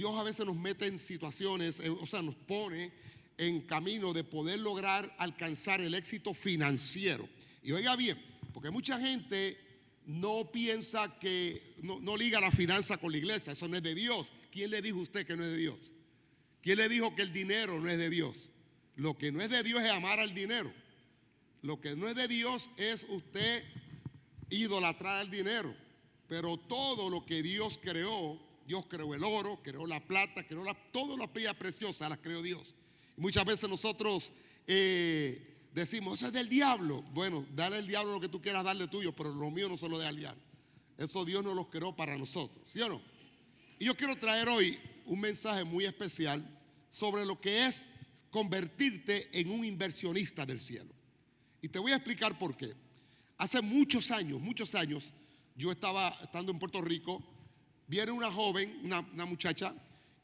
Dios a veces nos mete en situaciones, o sea, nos pone en camino de poder lograr alcanzar el éxito financiero. Y oiga bien, porque mucha gente no piensa que, no liga la finanza con la iglesia. Eso no es de Dios. ¿Quién le dijo a usted que no es de Dios? ¿Quién le dijo que el dinero no es de Dios? Lo que no es de Dios es amar al dinero. Lo que no es de Dios es usted idolatrar al dinero. Pero todo lo que Dios creó el oro, creó la plata, creó todas las piedras preciosas, las creó Dios. Y muchas veces nosotros decimos, eso es del diablo. Bueno, dale al diablo lo que tú quieras darle tuyo, pero lo mío no se lo dé al diablo. Eso Dios no los creó para nosotros, ¿sí o no? Y yo quiero traer hoy un mensaje muy especial sobre lo que es convertirte en un inversionista del cielo. Y te voy a explicar por qué. Hace muchos años, yo estando en Puerto Rico, viene una joven, una muchacha,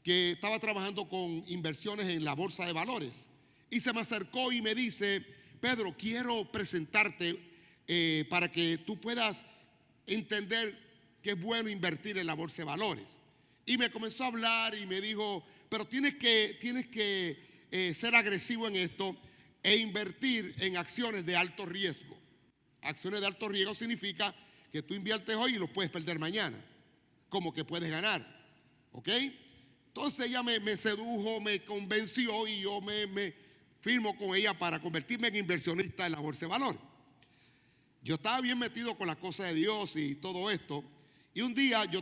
que estaba trabajando con inversiones en la bolsa de valores. Y se me acercó y me dice, Pedro, quiero presentarte para que tú puedas entender que es bueno invertir en la bolsa de valores. Y me comenzó a hablar y me dijo, pero tienes que ser agresivo en esto e invertir en acciones de alto riesgo. Acciones de alto riesgo significa que tú inviertes hoy y lo puedes perder mañana, como que puedes ganar, ¿ok? Entonces ella me sedujo, me convenció y yo me firmo con ella para convertirme en inversionista en la bolsa de valores. Yo estaba bien metido con las cosas de Dios y todo esto. Y un día yo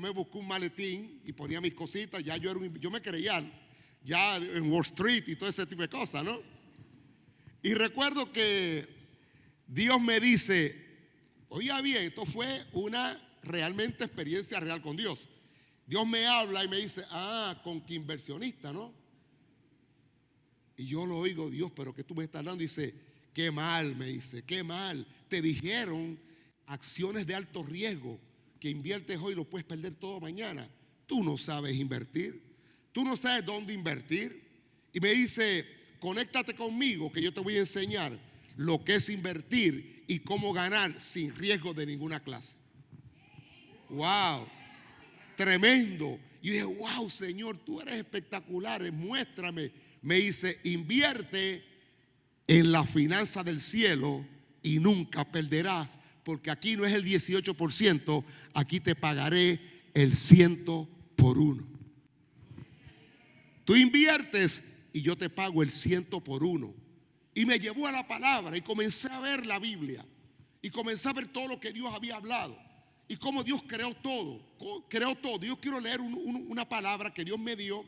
me busqué un maletín y ponía mis cositas. Ya yo me creía ya en Wall Street y todo ese tipo de cosas, ¿no? Y recuerdo que Dios me dice, oiga bien, esto fue una realmente experiencia real con Dios. Dios me habla y me dice, con que inversionista, ¿no? Y yo lo oigo, Dios, pero ¿qué tú me estás dando? Dice, qué mal, me dice, qué mal. Te dijeron acciones de alto riesgo, que inviertes hoy y lo puedes perder todo mañana. Tú no sabes invertir, tú no sabes dónde invertir. Y me dice, conéctate conmigo que yo te voy a enseñar lo que es invertir y cómo ganar sin riesgo de ninguna clase. ¡Wow! Tremendo. Y yo dije, wow, Señor, tú eres espectacular, muéstrame. Me dice, invierte en la finanza del cielo y nunca perderás, porque aquí no es el 18%, aquí te pagaré el 100 por 1. Tú inviertes y yo te pago el 100 por 1. Y me llevó a la palabra y comencé a ver la Biblia y comencé a ver todo lo que Dios había hablado y cómo Dios creó todo. Yo quiero leer una palabra que Dios me dio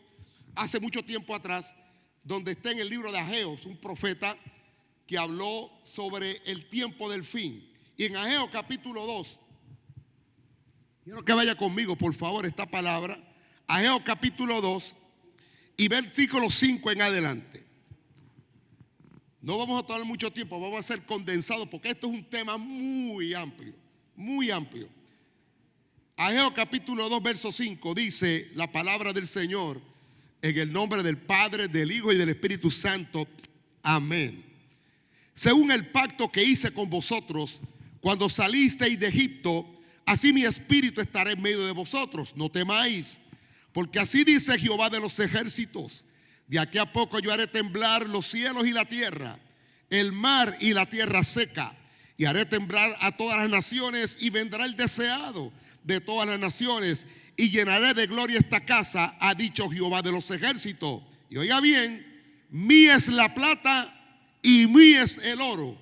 hace mucho tiempo atrás, donde está en el libro de Ageo, un profeta que habló sobre el tiempo del fin. Y en Ageo capítulo 2, quiero que vaya conmigo por favor esta palabra, Ageo capítulo 2 y versículo 5 en adelante. No vamos a tomar mucho tiempo, vamos a ser condensados porque esto es un tema muy amplio, muy amplio. Ageo capítulo 2 verso 5 dice la palabra del Señor, en el nombre del Padre, del Hijo y del Espíritu Santo, amén. Según el pacto que hice con vosotros cuando salisteis de Egipto, así mi espíritu estará en medio de vosotros. No temáis, porque así dice Jehová de los ejércitos: de aquí a poco yo haré temblar los cielos y la tierra, el mar y la tierra seca, y haré temblar a todas las naciones, y vendrá el deseado de todas las naciones, y llenaré de gloria esta casa, ha dicho Jehová de los ejércitos. Y oiga bien, mía es la plata y mío es el oro,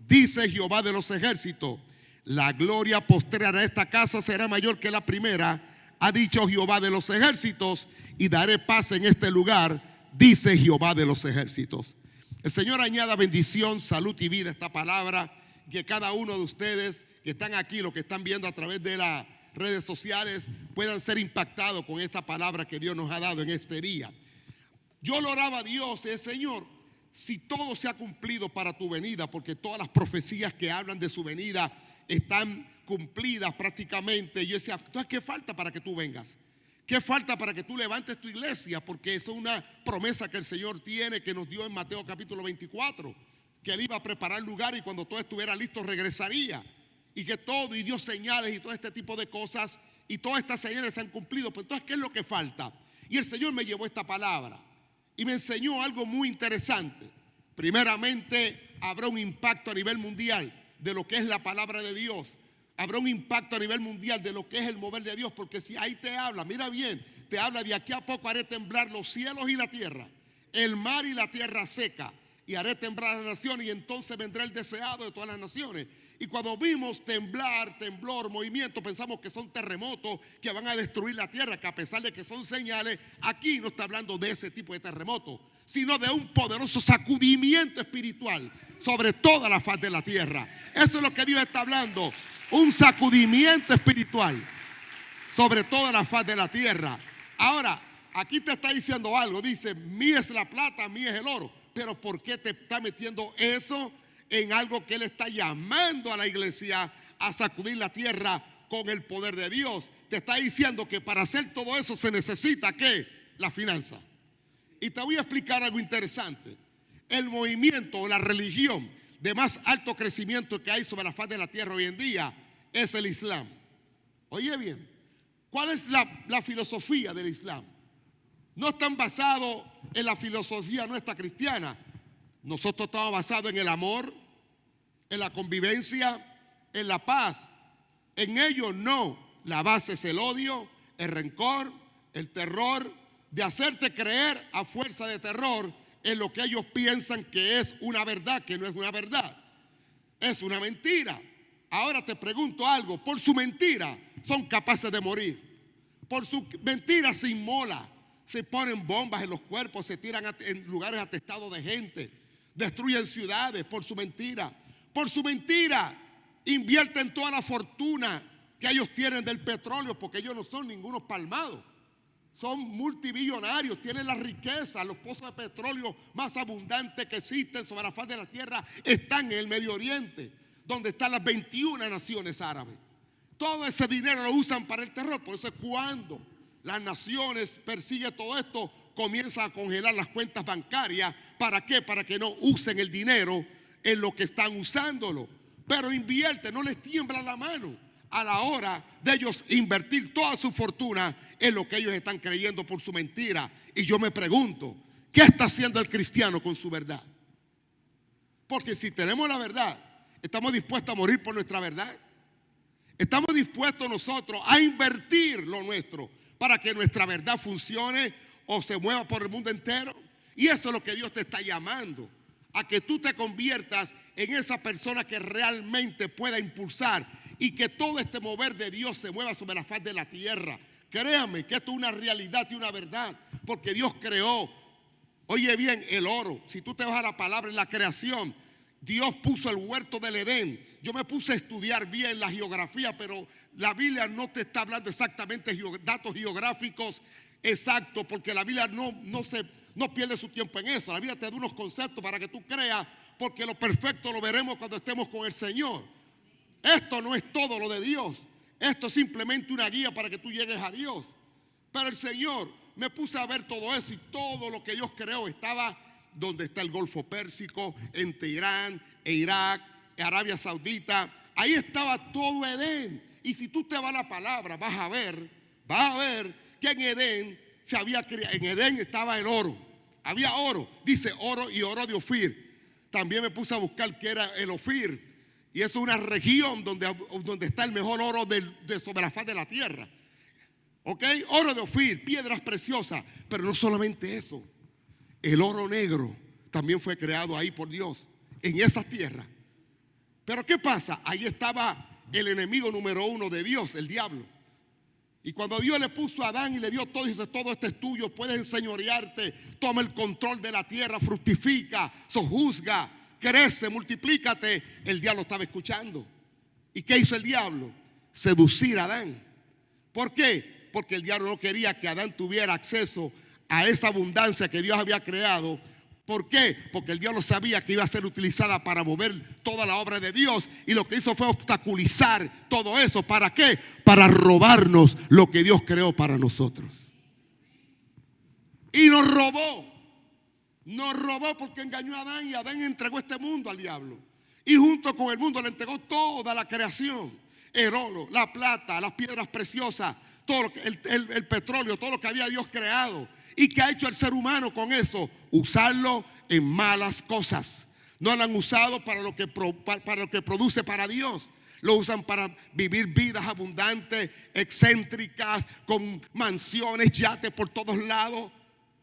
dice Jehová de los ejércitos. La gloria postrera de esta casa será mayor que la primera, ha dicho Jehová de los ejércitos, y daré paz en este lugar, dice Jehová de los ejércitos. El Señor añada bendición, salud y vida a esta palabra, que cada uno de ustedes que están aquí, los que están viendo a través de las redes sociales, puedan ser impactados con esta palabra que Dios nos ha dado en este día. Yo lo oraba a Dios, Señor, si todo se ha cumplido para tu venida, porque todas las profecías que hablan de su venida están cumplidas prácticamente. Yo decía, entonces, ¿qué falta para que tú vengas? ¿Qué falta para que tú levantes tu iglesia? Porque eso es una promesa que el Señor tiene, que nos dio en Mateo capítulo 24, que Él iba a preparar lugar y cuando todo estuviera listo regresaría. Y que todo, y dio señales y todo este tipo de cosas, y todas estas señales se han cumplido. Pero entonces, ¿qué es lo que falta? Y el Señor me llevó esta palabra y me enseñó algo muy interesante. Primeramente, habrá un impacto a nivel mundial de lo que es la palabra de Dios. Habrá un impacto a nivel mundial de lo que es el mover de Dios. Porque si ahí te habla, mira bien, te habla de aquí a poco haré temblar los cielos y la tierra, el mar y la tierra seca, y haré temblar las naciones, y entonces vendrá el deseado de todas las naciones. Y cuando vimos temblar, temblor, movimiento, pensamos que son terremotos que van a destruir la tierra, que a pesar de que son señales, aquí no está hablando de ese tipo de terremoto, sino de un poderoso sacudimiento espiritual sobre toda la faz de la tierra. Eso es lo que Dios está hablando, un sacudimiento espiritual sobre toda la faz de la tierra. Ahora, aquí te está diciendo algo, dice, mía es la plata, mía es el oro. Pero ¿por qué te está metiendo eso en algo que Él está llamando a la iglesia a sacudir la tierra con el poder de Dios? Te está diciendo que para hacer todo eso se necesita ¿qué? La finanza. Y te voy a explicar algo interesante. El movimiento o la religión de más alto crecimiento que hay sobre la faz de la tierra hoy en día es el Islam. Oye bien, ¿cuál es la filosofía del Islam? No están basados en la filosofía nuestra cristiana. Nosotros estamos basados en el amor, en la convivencia, en la paz. En ellos no. La base es el odio, el rencor, el terror, de hacerte creer a fuerza de terror en lo que ellos piensan que es una verdad, que no es una verdad. Es una mentira. Ahora te pregunto algo. Por su mentira son capaces de morir. Por su mentira se inmola. Se ponen bombas en los cuerpos, se tiran en lugares atestados de gente, destruyen ciudades por su mentira. Por su mentira invierten toda la fortuna que ellos tienen del petróleo, porque ellos no son ningunos palmados. Son multimillonarios, tienen la riqueza, los pozos de petróleo más abundantes que existen sobre la faz de la tierra están en el Medio Oriente, donde están las 21 naciones árabes. Todo ese dinero lo usan para el terror. Por eso es cuando las naciones persiguen todo esto, comienzan a congelar las cuentas bancarias. ¿Para qué? Para que no usen el dinero en lo que están usándolo. Pero invierte, no les tiembla la mano a la hora de ellos invertir toda su fortuna en lo que ellos están creyendo por su mentira. Y yo me pregunto, ¿qué está haciendo el cristiano con su verdad? Porque si tenemos la verdad, ¿estamos dispuestos a morir por nuestra verdad? ¿Estamos dispuestos nosotros a invertir lo nuestro para que nuestra verdad funcione o se mueva por el mundo entero? Y eso es lo que Dios te está llamando, a que tú te conviertas en esa persona que realmente pueda impulsar y que todo este mover de Dios se mueva sobre la faz de la tierra. Créame que esto es una realidad y una verdad, porque Dios creó, oye bien, el oro. Si tú te vas a la palabra en la creación, Dios puso el huerto del Edén. Yo me puse a estudiar bien la geografía, pero la Biblia no te está hablando exactamente datos geográficos exactos, porque la Biblia no pierde su tiempo en eso. La Biblia te da unos conceptos para que tú creas, porque lo perfecto lo veremos cuando estemos con el Señor. Esto no es todo lo de Dios. Esto es simplemente una guía para que tú llegues a Dios. Pero el Señor, me puse a ver todo eso, y todo lo que Dios creó estaba donde está el Golfo Pérsico, entre Irán e Irak, Arabia Saudita. Ahí estaba todo Edén. Y si tú te vas a la palabra, vas a ver que en Edén se había creado. En Edén estaba el oro. Había oro, dice oro y oro de Ofir. También me puse a buscar qué era el Ofir. Y eso es una región donde está el mejor oro sobre la faz de la tierra. ¿Ok? Oro de Ofir, piedras preciosas. Pero no solamente eso. El oro negro también fue creado ahí por Dios, en esa tierra. Pero ¿qué pasa? Ahí estaba el enemigo número uno de Dios, el diablo. Y cuando Dios le puso a Adán y le dio todo, dice: todo esto es tuyo, puedes enseñorearte, toma el control de la tierra, fructifica, sojuzga, crece, multiplícate. El diablo estaba escuchando. ¿Y qué hizo el diablo? Seducir a Adán. ¿Por qué? Porque el diablo no quería que Adán tuviera acceso a esa abundancia que Dios había creado. ¿Por qué? Porque el diablo sabía que iba a ser utilizada para mover toda la obra de Dios, y lo que hizo fue obstaculizar todo eso. ¿Para qué? Para robarnos lo que Dios creó para nosotros. Y nos robó porque engañó a Adán, y Adán entregó este mundo al diablo, y junto con el mundo le entregó toda la creación: el oro, la plata, las piedras preciosas, todo lo que, el petróleo, todo lo que había Dios creado. ¿Y qué ha hecho el ser humano con eso? Usarlo en malas cosas. No lo han usado para lo que produce para Dios. Lo usan para vivir vidas abundantes, excéntricas, con mansiones, yates por todos lados,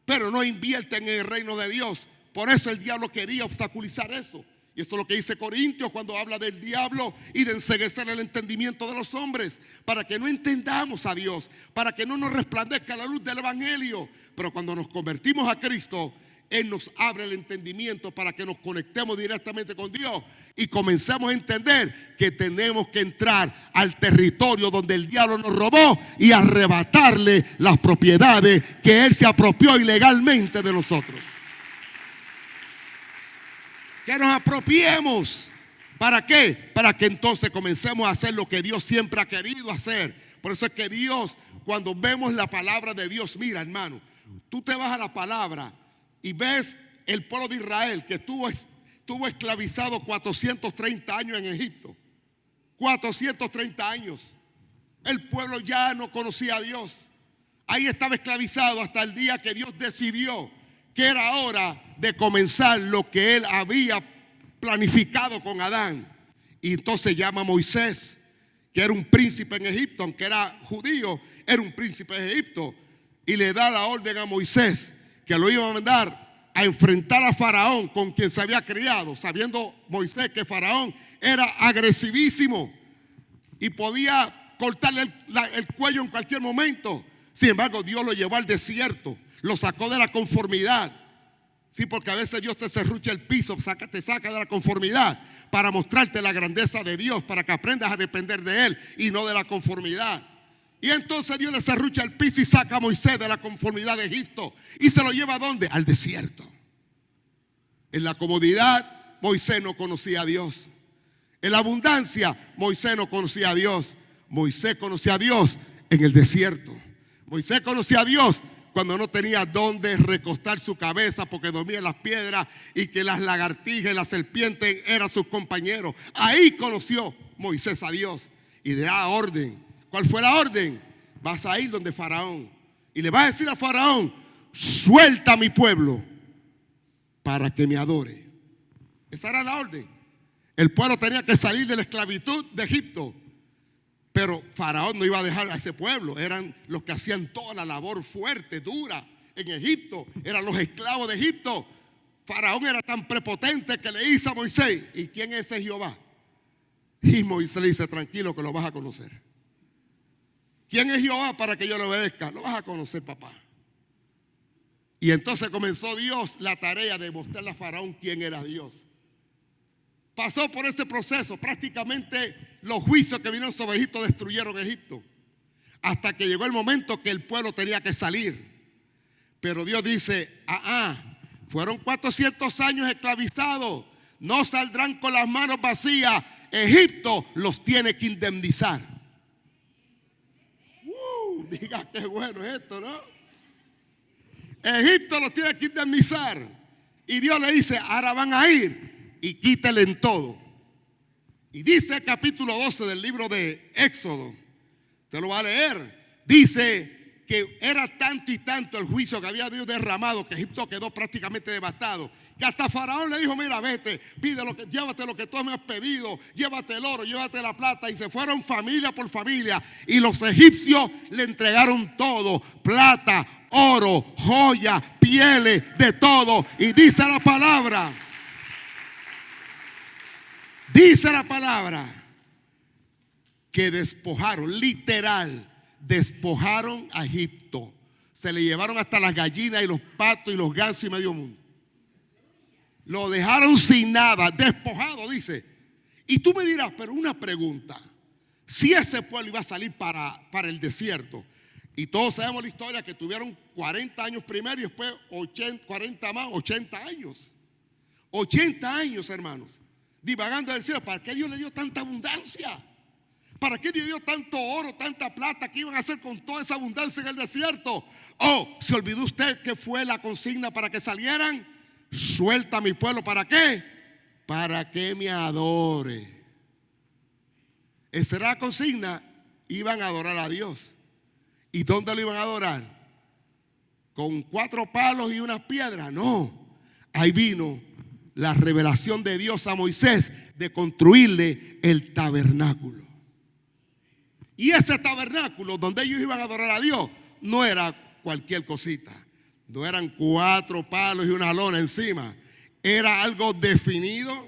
pero no invierten en el reino de Dios. Por eso el diablo quería obstaculizar eso. Y esto es lo que dice Corintios cuando habla del diablo y de enceguecer el entendimiento de los hombres, para que no entendamos a Dios, para que no nos resplandezca la luz del evangelio. Pero cuando nos convertimos a Cristo, Él nos abre el entendimiento para que nos conectemos directamente con Dios y comencemos a entender que tenemos que entrar al territorio donde el diablo nos robó y arrebatarle las propiedades que Él se apropió ilegalmente de nosotros. Que nos apropiemos. ¿Para qué? Para que entonces comencemos a hacer lo que Dios siempre ha querido hacer. Por eso es que Dios, cuando vemos la palabra de Dios, mira, hermano, tú te vas a la palabra y ves el pueblo de Israel que estuvo esclavizado 430 años en Egipto. 430 años. El pueblo ya no conocía a Dios. Ahí estaba esclavizado hasta el día que Dios decidió que era hora de comenzar lo que Él había planificado con Adán. Y entonces llama a Moisés, que era un príncipe en Egipto, aunque era judío, era un príncipe de Egipto. Y le da la orden a Moisés que lo iba a mandar a enfrentar a Faraón, con quien se había criado, sabiendo Moisés que Faraón era agresivísimo y podía cortarle el cuello en cualquier momento. Sin embargo, Dios lo llevó al desierto, lo sacó de la conformidad. Sí, porque a veces Dios te serrucha el piso, te saca de la conformidad para mostrarte la grandeza de Dios, para que aprendas a depender de Él y no de la conformidad. Y entonces Dios le serrucha el piso y saca a Moisés de la conformidad de Egipto. ¿Y se lo lleva a dónde? Al desierto. En la comodidad, Moisés no conocía a Dios. En la abundancia, Moisés no conocía a Dios. Moisés conocía a Dios en el desierto. Moisés conocía a Dios cuando no tenía dónde recostar su cabeza porque dormía en las piedras y que las lagartijas y las serpientes eran sus compañeros. Ahí conoció Moisés a Dios y le da orden. ¿Cuál fue la orden? Vas a ir donde Faraón y le vas a decir a Faraón: suelta a mi pueblo para que me adore. Esa era la orden. El pueblo tenía que salir de la esclavitud de Egipto, pero Faraón no iba a dejar a ese pueblo. Eran los que hacían toda la labor fuerte, dura en Egipto. Eran los esclavos de Egipto. Faraón era tan prepotente que le dice a Moisés: ¿y quién es ese Jehová? Y Moisés le dice: tranquilo, que lo vas a conocer. ¿Quién es Jehová para que yo le obedezca? Lo vas a conocer, papá. Y entonces comenzó Dios la tarea de mostrarle a Faraón quién era Dios. Pasó por este proceso. Prácticamente los juicios que vinieron sobre Egipto destruyeron Egipto, hasta que llegó el momento que el pueblo tenía que salir. Pero Dios dice: fueron 400 años esclavizados, no saldrán con las manos vacías. Egipto los tiene que indemnizar. Diga qué bueno es esto, ¿no? Egipto los tiene que indemnizar. Y Dios le dice: ahora van a ir y quítenle en todo. Y dice el capítulo 12 del libro de Éxodo, te lo voy a leer. Dice que era tanto y tanto el juicio que había Dios derramado, que Egipto quedó prácticamente devastado, que hasta Faraón le dijo: mira, vete, llévate lo que tú me has pedido, llévate el oro, llévate la plata. Y se fueron familia por familia, y los egipcios le entregaron todo: plata, oro, joyas, pieles, de todo. Y dice la palabra que despojaron, literal, despojaron a Egipto. Se le llevaron hasta las gallinas y los patos y los gansos y medio mundo. Lo dejaron sin nada, despojado, dice. Y tú me dirás: pero una pregunta, si ese pueblo iba a salir para el desierto, y todos sabemos la historia, que tuvieron 40 años primero y después 40 más, 80 años. 80 años, hermanos, divagando del cielo. ¿Para qué Dios le dio tanta abundancia? ¿Para qué Dios dio tanto oro, tanta plata? ¿Qué iban a hacer con toda esa abundancia en el desierto? ¿Se olvidó usted que fue la consigna para que salieran? Suelta a mi pueblo. ¿Para qué? Para que me adore. Esa era la consigna. Iban a adorar a Dios. ¿Y dónde lo iban a adorar? ¿Con 4 palos y unas piedras? No. Ahí vino la revelación de Dios a Moisés de construirle el tabernáculo. Y ese tabernáculo donde ellos iban a adorar a Dios no era cualquier cosita. No eran 4 palos y una lona encima. Era algo definido,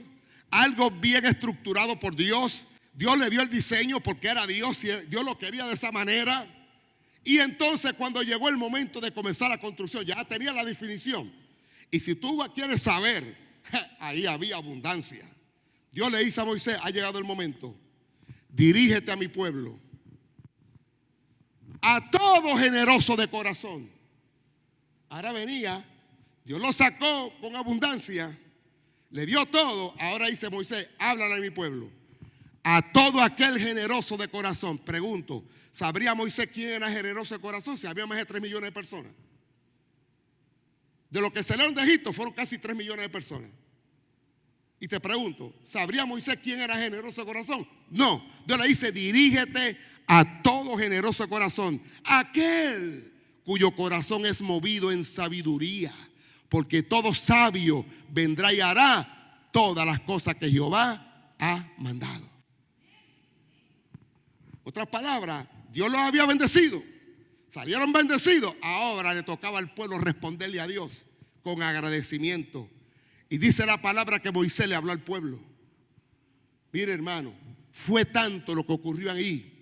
algo bien estructurado por Dios. Dios le dio el diseño porque era Dios y Dios lo quería de esa manera. Y entonces cuando llegó el momento de comenzar la construcción, ya tenía la definición. Y si tú quieres saber, ahí había abundancia. Dios le dice a Moisés, ha llegado el momento. Dirígete a mi pueblo, a todo generoso de corazón. Ahora venía, Dios lo sacó con abundancia, le dio todo. Ahora dice Moisés, háblale a mi pueblo, a todo aquel generoso de corazón. Pregunto, ¿sabría Moisés quién era generoso de corazón? Si había más de 3 millones de personas. De los que salieron de Egipto fueron casi 3 millones de personas. Y te pregunto, ¿sabría Moisés quién era generoso de corazón? No. Dios le dice, dirígete a todo generoso de corazón, aquel cuyo corazón es movido en sabiduría, porque todo sabio vendrá y hará todas las cosas que Jehová ha mandado. Otras palabras, Dios los había bendecido, salieron bendecidos. Ahora le tocaba al pueblo responderle a Dios con agradecimiento. Y dice la palabra que Moisés le habló al pueblo. Mire, hermano, fue tanto lo que ocurrió ahí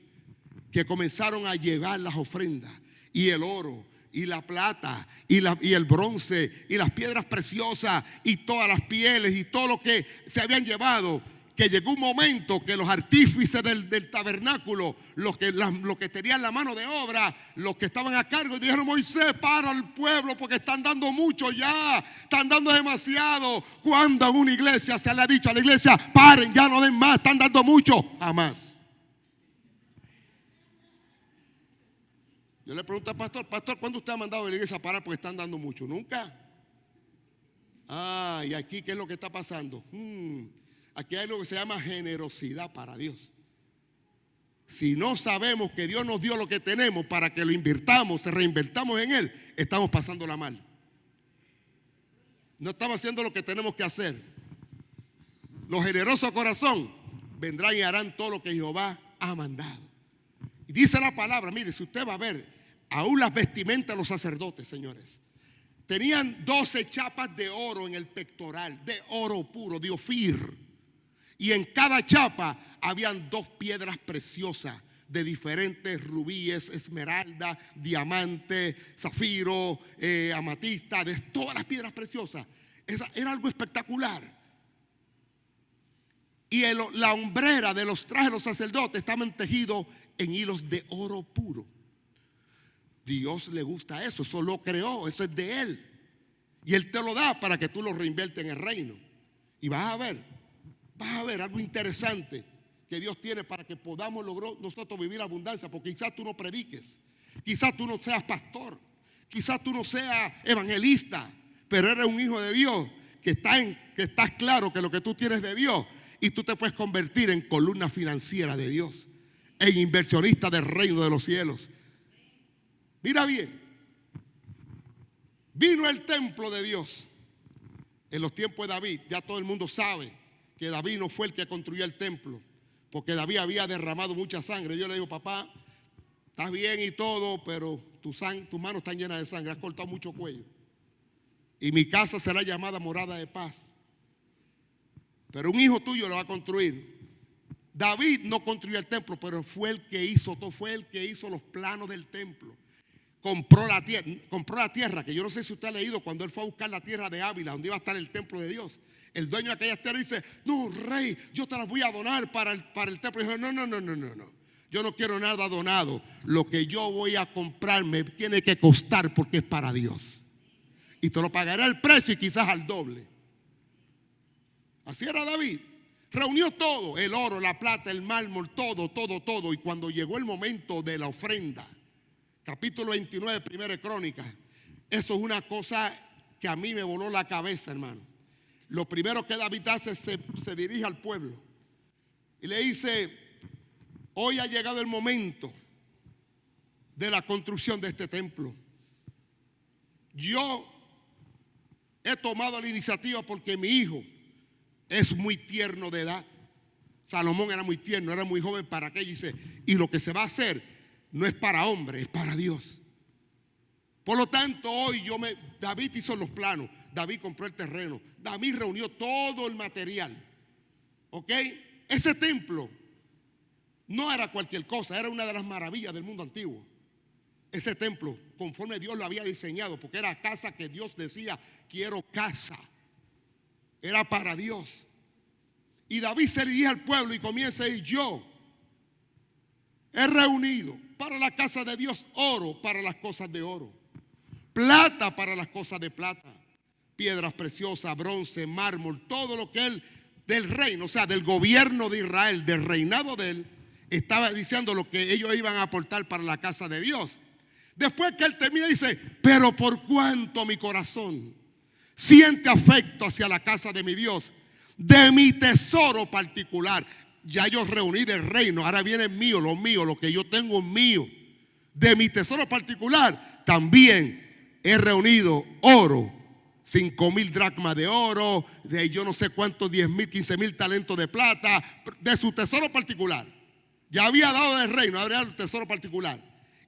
que comenzaron a llevar las ofrendas y el oro y la plata y el bronce y las piedras preciosas y todas las pieles y todo lo que se habían llevado, que llegó un momento que los artífices del tabernáculo, los que tenían la mano de obra, los que estaban a cargo, dijeron: Moisés, para al pueblo porque están dando mucho ya, están dando demasiado. ¿Cuándo en una iglesia se le ha dicho a la iglesia: paren, ya no den más, están dando mucho? Jamás. Yo le pregunto al pastor: pastor, ¿cuándo usted ha mandado a la iglesia a parar porque están dando mucho? Nunca. ¿Y aquí qué es lo que está pasando? Aquí hay lo que se llama generosidad para Dios. Si no sabemos que Dios nos dio lo que tenemos para que lo invirtamos, reinvertamos en Él, estamos pasándola mal. No estamos haciendo lo que tenemos que hacer. Los generosos de corazón vendrán y harán todo lo que Jehová ha mandado. Y dice la palabra, mire, si usted va a ver, aún las vestimentas de los sacerdotes, señores, tenían 12 chapas de oro en el pectoral, de oro puro, de Ofir. Y en cada chapa habían 2 piedras preciosas de diferentes rubíes, esmeralda, diamante, zafiro, amatista, de todas las piedras preciosas. Era algo espectacular. Y la hombrera de los trajes de los sacerdotes estaban tejidos en hilos de oro puro. Dios le gusta eso, eso lo creó, eso es de Él. Y Él te lo da para que tú lo reinviertas en el reino. Y vas a ver algo interesante que Dios tiene para que podamos lograr nosotros vivir abundancia. Porque quizás tú no prediques, quizás tú no seas pastor, quizás tú no seas evangelista, pero eres un hijo de Dios que estás claro que lo que tú tienes de Dios, y tú te puedes convertir en columna financiera de Dios, en inversionista del reino de los cielos. Mira bien, vino el templo de Dios en los tiempos de David. Ya todo el mundo sabe que David no fue el que construyó el templo, porque David había derramado mucha sangre. Yo le digo: papá, estás bien y todo, pero tus manos están llenas de sangre, has cortado mucho cuello. Y mi casa será llamada morada de paz. Pero un hijo tuyo lo va a construir. David no construyó el templo, pero fue el que hizo todo, fue el que hizo los planos del templo. Compró la tierra, que yo no sé si usted ha leído cuando él fue a buscar la tierra de Ávila, donde iba a estar el templo de Dios. El dueño de aquella tierra dice: no, rey, yo te las voy a donar para el templo. Y dijo: no. Yo no quiero nada donado. Lo que yo voy a comprar me tiene que costar porque es para Dios. Y te lo pagaré al precio y quizás al doble. Así era David. Reunió todo, el oro, la plata, el mármol, todo. Y cuando llegó el momento de la ofrenda, capítulo 29 de 1 Crónicas, eso es una cosa que a mí me voló la cabeza, hermano. Lo primero que David hace, se dirige al pueblo y le dice: hoy ha llegado el momento de la construcción de este templo. Yo he tomado la iniciativa porque mi hijo es muy tierno de edad. Salomón era muy tierno, era muy joven para aquello. Y lo que se va a hacer no es para hombre, es para Dios. Por lo tanto, hoy David hizo los planos, David compró el terreno, David reunió todo el material. ¿Ok? Ese templo no era cualquier cosa, era una de las maravillas del mundo antiguo. Ese templo, conforme Dios lo había diseñado, porque era casa que Dios decía, quiero casa. Era para Dios. Y David se dirige al pueblo y comienza a decir, yo he reunido para la casa de Dios oro para las cosas de oro, plata para las cosas de plata, piedras preciosas, bronce, mármol, todo lo que él del reino, o sea, del gobierno de Israel, del reinado de él, estaba diciendo lo que ellos iban a aportar para la casa de Dios. Después que él termina dice, pero por cuanto mi corazón siente afecto hacia la casa de mi Dios, de mi tesoro particular, ya yo reuní del reino, ahora viene mío, lo que yo tengo es mío. De mi tesoro particular también he reunido oro, 5,000 dracmas de oro, de yo no sé cuántos, 10,000, 15,000 talentos de plata, de su tesoro particular. Ya había dado del reino, ahora el tesoro particular.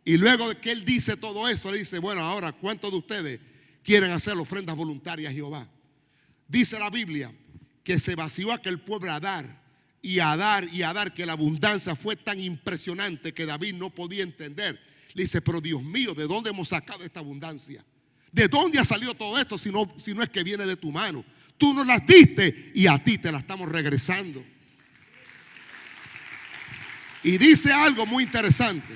Y luego de que él dice todo eso, le dice, bueno, ahora, ¿cuántos de ustedes quieren hacer ofrendas voluntarias a Jehová? Dice la Biblia que se vació aquel pueblo a dar y a dar y a dar, que la abundancia fue tan impresionante que David no podía entender. Le dice, pero Dios mío, ¿de dónde hemos sacado esta abundancia? ¿De dónde ha salido todo esto si no es que viene de tu mano? Tú nos las diste y a ti te la estamos regresando. Y dice algo muy interesante,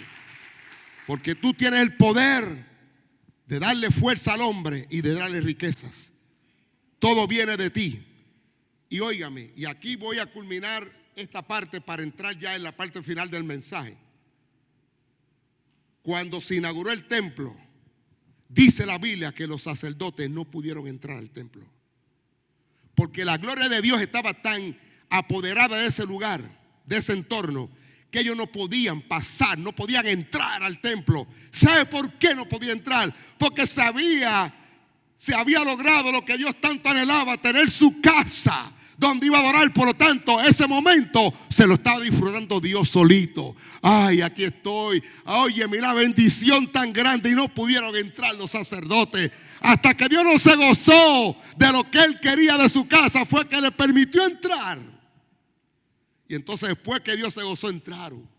porque tú tienes el poder de darle fuerza al hombre y de darle riquezas. Todo viene de ti. Y óigame, y aquí voy a culminar esta parte para entrar ya en la parte final del mensaje. Cuando se inauguró el templo, dice la Biblia que los sacerdotes no pudieron entrar al templo, porque la gloria de Dios estaba tan apoderada de ese lugar, de ese entorno, que ellos no podían pasar, no podían entrar al templo. ¿Sabe por qué no podía entrar? Porque se había logrado lo que Dios tanto anhelaba, tener su casa donde iba a adorar. Por lo tanto, ese momento se lo estaba disfrutando Dios solito. Ay, aquí estoy. Oye, mira, bendición tan grande. Y no pudieron entrar los sacerdotes. Hasta que Dios no se gozó de lo que él quería de su casa, fue que le permitió entrar. Y entonces después que Dios se gozó, entraron.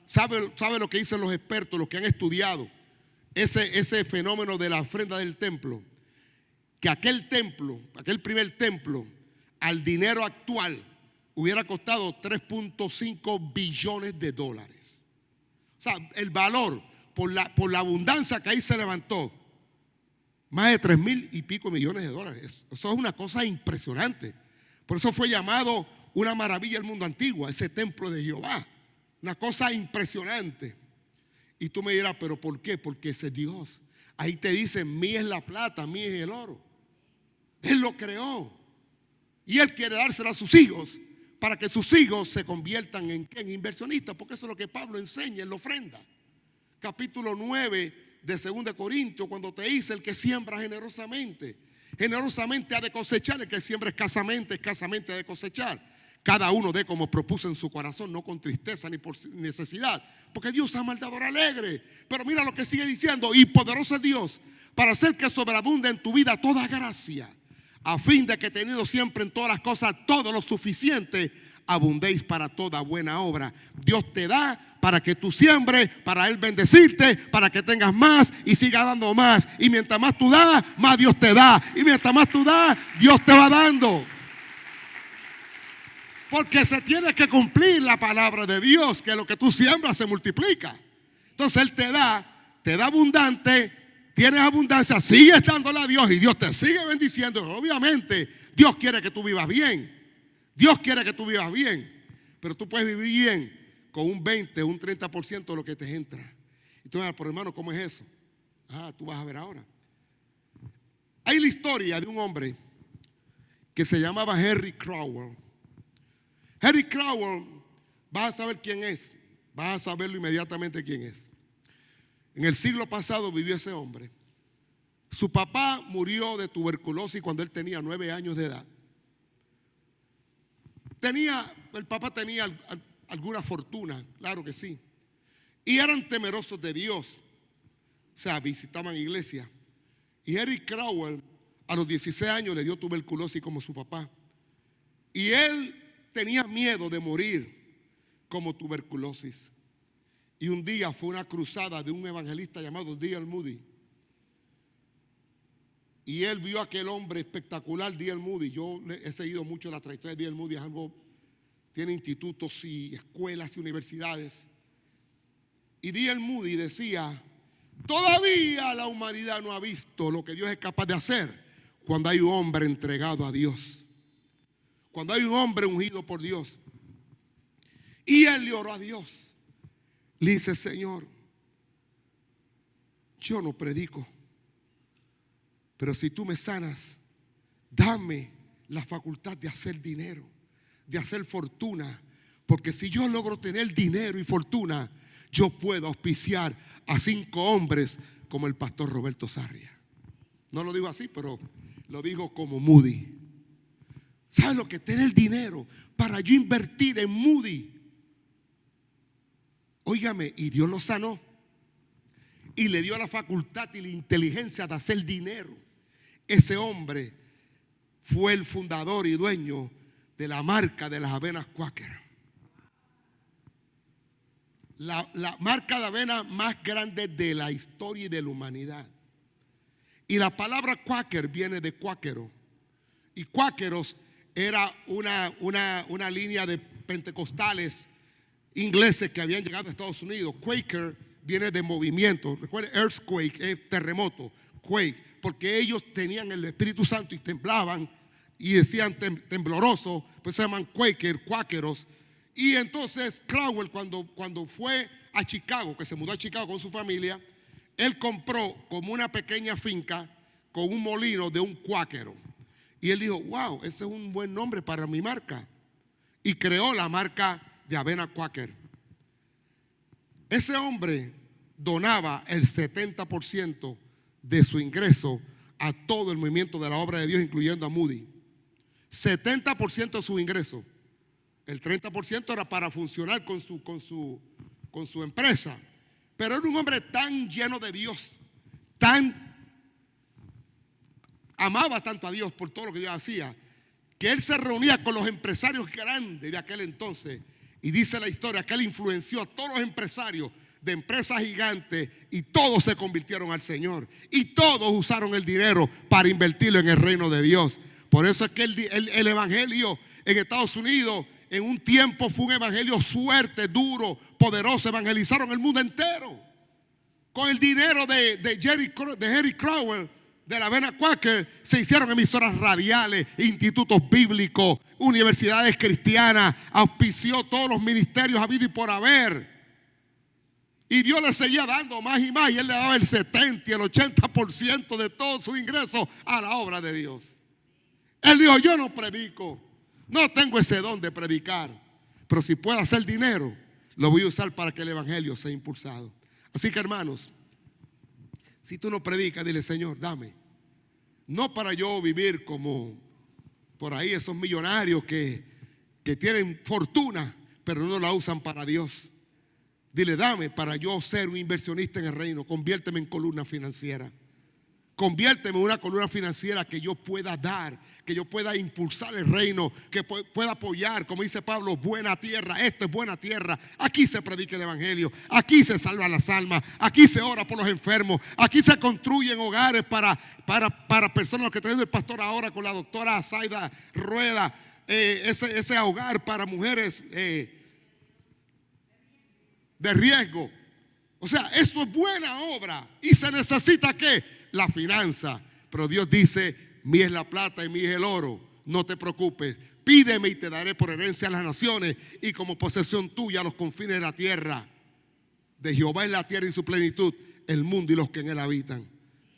¿Sabe lo que dicen los expertos, los que han estudiado ese fenómeno de la ofrenda del templo? Que aquel primer templo, al dinero actual, hubiera costado 3.5 billones de dólares. O sea, el valor por la abundancia que ahí se levantó, más de 3,000 y pico millones de dólares. Eso es una cosa impresionante. Por eso fue llamado una maravilla del mundo antiguo, ese templo de Jehová. Una cosa impresionante. Y tú me dirás, ¿pero por qué? Porque ese es Dios. Ahí te dice, mía es la plata, mía es el oro. Él lo creó. Y Él quiere dárselo a sus hijos, para que sus hijos se conviertan en inversionistas. Porque eso es lo que Pablo enseña en la ofrenda. Capítulo 9 de 2 Corintios, cuando te dice, el que siembra generosamente ha de cosechar. El que siembra escasamente ha de cosechar. Cada uno dé como propuso en su corazón, no con tristeza ni por necesidad, porque Dios ama al dador alegre. Pero mira lo que sigue diciendo, y poderoso es Dios para hacer que sobreabunde en tu vida toda gracia, a fin de que teniendo siempre en todas las cosas todo lo suficiente, abundéis para toda buena obra. Dios te da para que tú siembres, para Él bendecirte, para que tengas más y siga dando más. Y mientras más tú das, más Dios te da. Y mientras más tú das, Dios te va dando. Porque se tiene que cumplir la palabra de Dios, que lo que tú siembras se multiplica. Entonces Él te da abundante, tienes abundancia, sigues dándole a Dios y Dios te sigue bendiciendo. Obviamente Dios quiere que tú vivas bien. Dios quiere que tú vivas bien. Pero tú puedes vivir bien con un 20, un 30% de lo que te entra. Y tú me dices, pero hermano, ¿cómo es eso? Tú vas a ver ahora. Hay la historia de un hombre que se llamaba Henry Crowell. Henry Crowell, vas a saber quién es. Vas a saberlo inmediatamente quién es. En el siglo pasado vivió ese hombre. Su papá murió de tuberculosis cuando él tenía 9 años de edad. El papá tenía alguna fortuna, claro que sí. Y eran temerosos de Dios. O sea, visitaban iglesia. Y Eric Crowell a los 16 años le dio tuberculosis como su papá. Y él tenía miedo de morir como tuberculosis. Y un día fue una cruzada de un evangelista llamado D.L. Moody. Y él vio a aquel hombre espectacular, D.L. Moody. Yo he seguido mucho la trayectoria de D.L. Moody. Es algo, tiene institutos y escuelas y universidades. Y D.L. Moody decía: todavía la humanidad no ha visto lo que Dios es capaz de hacer cuando hay un hombre entregado a Dios, cuando hay un hombre ungido por Dios. Y él le oró a Dios. Le dice: Señor, yo no predico, pero si tú me sanas, dame la facultad de hacer dinero, de hacer fortuna, porque si yo logro tener dinero y fortuna, yo puedo auspiciar a 5 hombres como el pastor Roberto Sarria. No lo digo así, pero lo digo como Moody. ¿Sabes lo que es tener dinero para yo invertir en Moody? Óigame, y Dios lo sanó y le dio la facultad y la inteligencia de hacer dinero. Ese hombre fue el fundador y dueño de la marca de las avenas Quaker. La marca de avena más grande de la historia y de la humanidad. Y la palabra Quaker viene de cuáquero. Y cuáqueros era una línea de pentecostales ingleses que habían llegado a Estados Unidos. Quaker viene de movimiento. Recuerden, earthquake es terremoto. Quake, porque ellos tenían el Espíritu Santo y temblaban y decían tembloroso, pues se llaman Quaker, cuáqueros. Y entonces Crowell, cuando fue a Chicago, que se mudó a Chicago con su familia, él compró como una pequeña finca con un molino de un cuáquero. Y él dijo: wow, ese es un buen nombre para mi marca. Y creó la marca de avena Quaker. Ese hombre donaba el 70% de su ingreso a todo el movimiento de la obra de Dios, incluyendo a Moody. 70% de su ingreso. El 30% era para funcionar con su empresa. Pero era un hombre tan lleno de Dios, amaba tanto a Dios por todo lo que Dios hacía, que él se reunía con los empresarios grandes de aquel entonces. Y dice la historia que él influenció a todos los empresarios de empresas gigantes y todos se convirtieron al Señor. Y todos usaron el dinero para invertirlo en el reino de Dios. Por eso es que el evangelio en Estados Unidos en un tiempo fue un evangelio fuerte, duro, poderoso. Evangelizaron el mundo entero. Con el dinero de Eric Crowell, de la avena Quaker, se hicieron emisoras radiales, institutos bíblicos, universidades cristianas, auspició todos los ministerios habidos y por haber. Y Dios le seguía dando más y más, y él le daba el 70 y el 80% de todo su ingreso a la obra de Dios. Él dijo: yo no predico, no tengo ese don de predicar, pero si puedo hacer dinero, lo voy a usar para que el evangelio sea impulsado. Así que, hermanos, si tú no predicas, dile: Señor, dame. No para yo vivir como por ahí esos millonarios que tienen fortuna, pero no la usan para Dios. Dile: dame para yo ser un inversionista en el reino. Conviérteme en columna financiera. Conviérteme en una columna financiera que yo pueda dar, que yo pueda impulsar el reino, que pueda apoyar, como dice Pablo, buena tierra. Esto es buena tierra. Aquí se predica el evangelio, aquí se salvan las almas, aquí se ora por los enfermos, aquí se construyen hogares para personas. Lo que está viendo el pastor ahora con la doctora Zaida Rueda, ese hogar para mujeres de riesgo. O sea, eso es buena obra. Y se necesita ¿qué? La finanza. Pero Dios dice: mía es la plata y mía es el oro. No te preocupes, pídeme y te daré por herencia a las naciones y como posesión tuya los confines de la tierra. De Jehová es la tierra y su plenitud, el mundo y los que en él habitan.